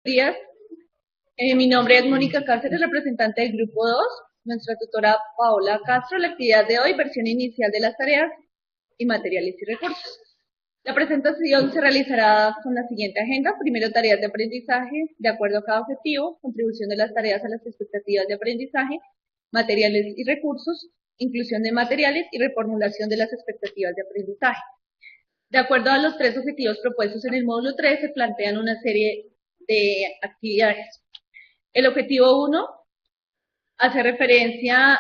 días. Mi nombre es Mónica Cáceres, representante del Grupo 2. Nuestra tutora Paola Castro. La actividad de hoy, versión inicial de las tareas y materiales y recursos. La presentación se realizará con la siguiente agenda. Primero, tareas de aprendizaje de acuerdo a cada objetivo, contribución de las tareas a las expectativas de aprendizaje, materiales y recursos, inclusión de materiales y reformulación de las expectativas de aprendizaje. De acuerdo a los tres objetivos propuestos en el módulo 3, se plantean una serie de actividades. El objetivo 1 hace referencia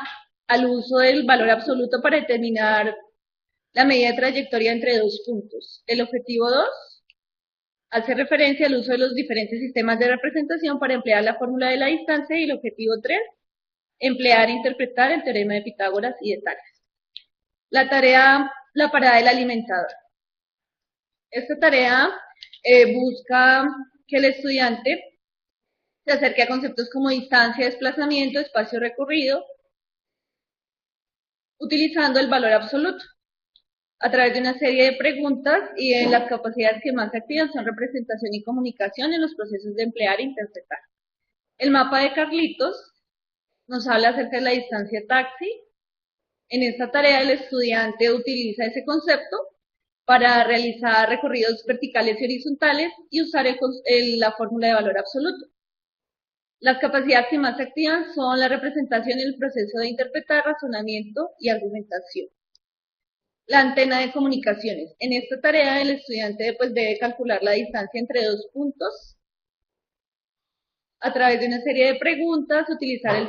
al uso del valor absoluto para determinar la medida de trayectoria entre dos puntos. El objetivo 2 hace referencia al uso de los diferentes sistemas de representación para emplear la fórmula de la distancia, y el objetivo 3, emplear e interpretar el teorema de Pitágoras y de Tales. La tarea, la parada del alimentador. Esta tarea busca que el estudiante se acerque a conceptos como distancia, desplazamiento, espacio recorrido, utilizando el valor absoluto, a través de una serie de preguntas, y en las capacidades que más se activan son representación y comunicación en los procesos de emplear e interpretar. El mapa de Carlitos nos habla acerca de la distancia taxi. En esta tarea el estudiante utiliza ese concepto para realizar recorridos verticales y horizontales y usar la fórmula de valor absoluto. Las capacidades que más se activan son la representación en el proceso de interpretar, razonamiento y argumentación. La antena de comunicaciones. En esta tarea el estudiante debe calcular la distancia entre dos puntos a través de una serie de preguntas, utilizar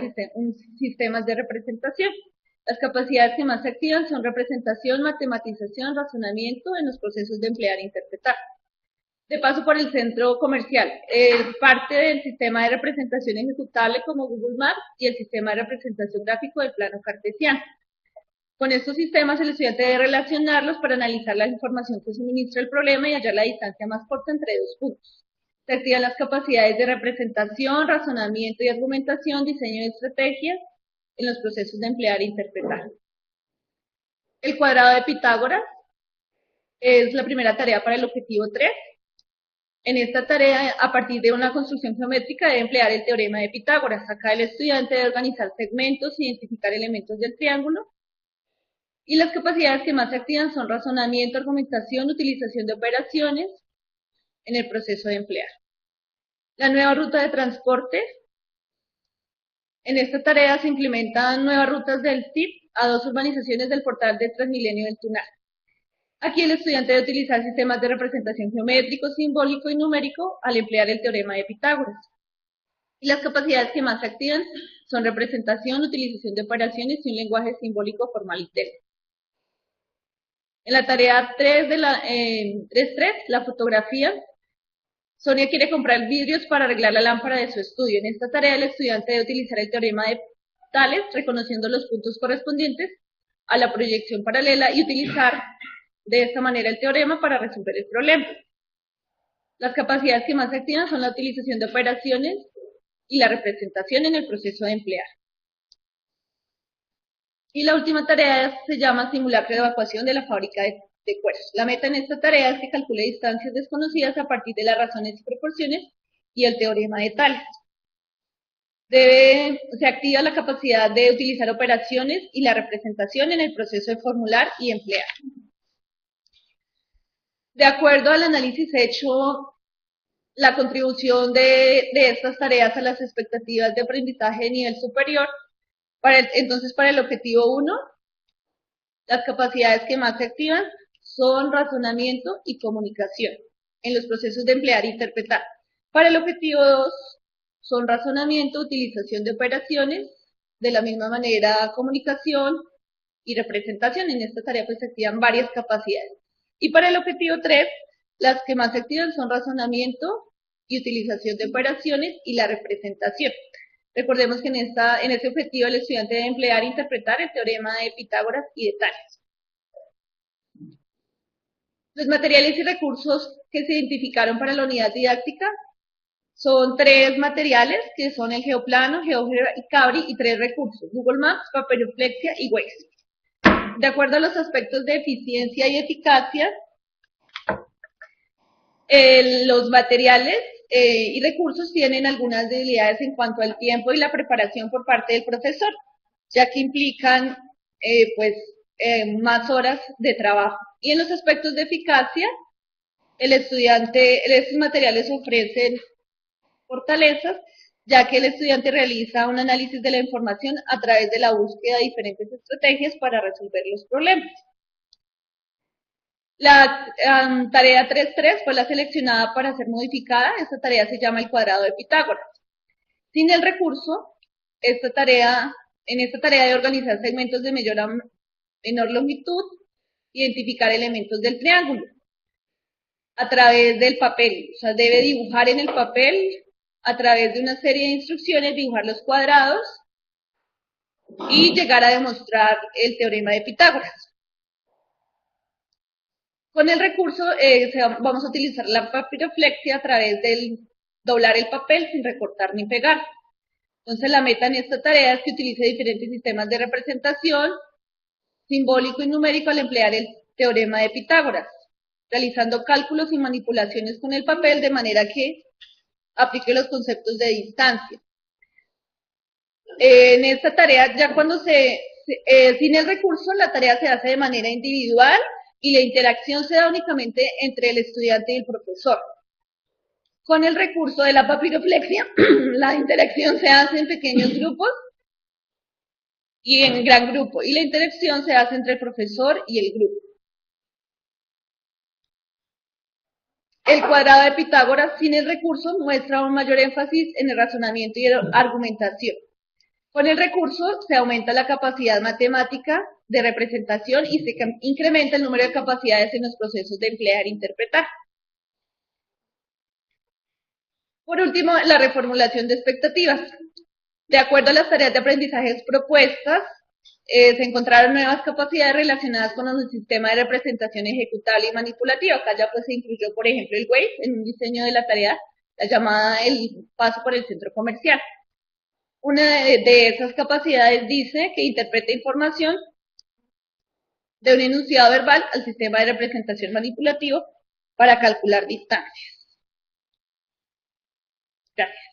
sistemas de representación. Las capacidades que más se activan son representación, matematización, razonamiento en los procesos de emplear e interpretar. De paso por el centro comercial, parte del sistema de representación ejecutable como Google Maps y el sistema de representación gráfico del plano cartesiano. Con estos sistemas el estudiante debe relacionarlos para analizar la información que suministra el problema y hallar la distancia más corta entre dos puntos. Se activan las capacidades de representación, razonamiento y argumentación, diseño de estrategias en los procesos de emplear e interpretar. El cuadrado de Pitágoras es la primera tarea para el objetivo 3. En esta tarea, a partir de una construcción geométrica, debe emplear el teorema de Pitágoras. Acá el estudiante debe organizar segmentos, identificar elementos del triángulo. Y las capacidades que más se activan son razonamiento, argumentación, utilización de operaciones en el proceso de emplear. La nueva ruta de transporte. En esta tarea se implementan nuevas rutas del TIP a dos urbanizaciones del portal de Transmilenio del Tunal. Aquí el estudiante debe utilizar sistemas de representación geométrico, simbólico y numérico al emplear el teorema de Pitágoras. Y las capacidades que más se activan son representación, utilización de operaciones y un lenguaje simbólico formal y técnico. En la tarea 3.3, la fotografía, Sonia quiere comprar vidrios para arreglar la lámpara de su estudio. En esta tarea el estudiante debe utilizar el teorema de Tales, reconociendo los puntos correspondientes a la proyección paralela y utilizar de esta manera el teorema para resolver el problema. Las capacidades que más se activan son la utilización de operaciones y la representación en el proceso de emplear. Y la última tarea se llama simulacro de evacuación de la fábrica de cueros. La meta en esta tarea es que calcule distancias desconocidas a partir de las razones y proporciones y el teorema de Tales. Se activa la capacidad de utilizar operaciones y la representación en el proceso de formular y emplear. De acuerdo al análisis hecho, la contribución de estas tareas a las expectativas de aprendizaje de nivel superior, entonces para el objetivo 1, las capacidades que más se activan son razonamiento y comunicación en los procesos de emplear e interpretar. Para el objetivo 2 son razonamiento, utilización de operaciones, de la misma manera comunicación y representación. En esta tarea se activan varias capacidades. Y para el objetivo 3, las que más se activan son razonamiento y utilización de operaciones y la representación. Recordemos que en este objetivo el estudiante debe emplear e interpretar el teorema de Pitágoras y de Tales. Los materiales y recursos que se identificaron para la unidad didáctica son 3 materiales, que son el Geoplano, GeoGebra y Cabri, y 3 recursos: Google Maps, Papiroflexia y Waze. De acuerdo a los aspectos de eficiencia y eficacia, los materiales y recursos tienen algunas debilidades en cuanto al tiempo y la preparación por parte del profesor, ya que implican más horas de trabajo. Y en los aspectos de eficacia, estos materiales ofrecen fortalezas, ya que el estudiante realiza un análisis de la información a través de la búsqueda de diferentes estrategias para resolver los problemas. La tarea 3.3 fue la seleccionada para ser modificada. Esta tarea se llama el cuadrado de Pitágoras. Sin el recurso, en esta tarea de organizar segmentos de menor longitud, identificar elementos del triángulo a través del papel. O sea, debe dibujar en el papel, a través de una serie de instrucciones, dibujar los cuadrados y llegar a demostrar el teorema de Pitágoras. Con el recurso vamos a utilizar la papiroflexia a través del doblar el papel sin recortar ni pegar. Entonces la meta en esta tarea es que utilice diferentes sistemas de representación simbólico y numérico al emplear el teorema de Pitágoras, realizando cálculos y manipulaciones con el papel de manera que aplique los conceptos de distancia. En esta tarea, ya cuando sin el recurso, la tarea se hace de manera individual y la interacción se da únicamente entre el estudiante y el profesor. Con el recurso de la papiroflexia, la interacción se hace en pequeños grupos y en gran grupo, y la interacción se hace entre el profesor y el grupo. El cuadrado de Pitágoras sin el recurso muestra un mayor énfasis en el razonamiento y la argumentación. Con el recurso se aumenta la capacidad matemática de representación y se incrementa el número de capacidades en los procesos de emplear e interpretar. Por último, la reformulación de expectativas. De acuerdo a las tareas de aprendizaje propuestas, se encontraron nuevas capacidades relacionadas con el sistema de representación ejecutable y manipulativa. Acá ya pues se incluyó, por ejemplo, el WAVE en un diseño de la tarea, la llamada el paso por el centro comercial. Una de esas capacidades dice que interpreta información de un enunciado verbal al sistema de representación manipulativo para calcular distancias. Gracias.